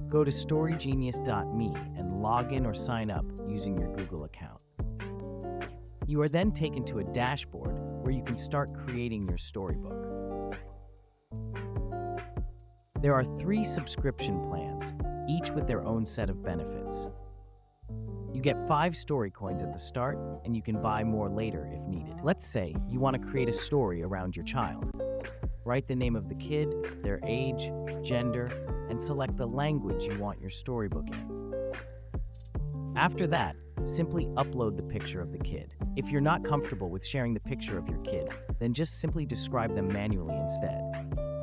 Go to storygenius.me and log in or sign up using your Google account. You are then taken to a dashboard where you can start creating your storybook. There are 3 subscription plans, each with their own set of benefits. You get 5 story coins at the start, and you can buy more later if needed. Let's say you want to create a story around your child. Write the name of the kid, their age, gender, and select the language you want your storybook in. After that, simply upload the picture of the kid. If you're not comfortable with sharing the picture of your kid, then just simply describe them manually instead.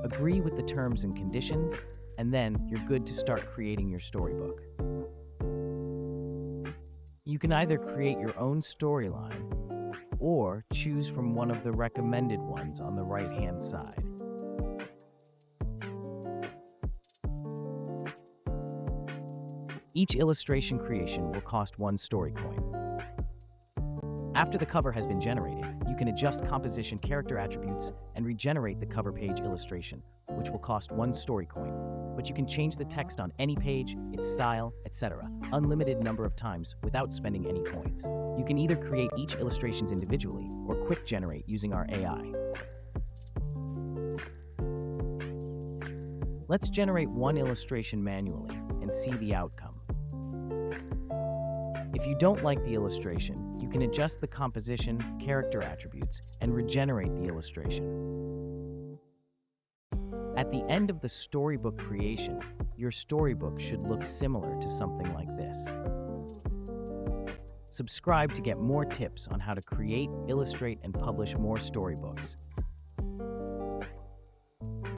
Agree with the terms and conditions, and then you're good to start creating your storybook. You can either create your own storyline or choose from one of the recommended ones on the right-hand side. Each illustration creation will cost 1 story coin. After the cover has been generated, you can adjust composition character attributes and regenerate the cover page illustration, which will cost 1 story coin. But you can change the text on any page, its style, etc., unlimited number of times without spending any coins. You can either create each illustrations individually or quick generate using our AI. Let's generate 1 illustration manually and see the outcome. If you don't like the illustration, you can adjust the composition, character attributes, and regenerate the illustration. At the end of the storybook creation, your storybook should look similar to something like this. Subscribe to get more tips on how to create, illustrate, and publish more storybooks.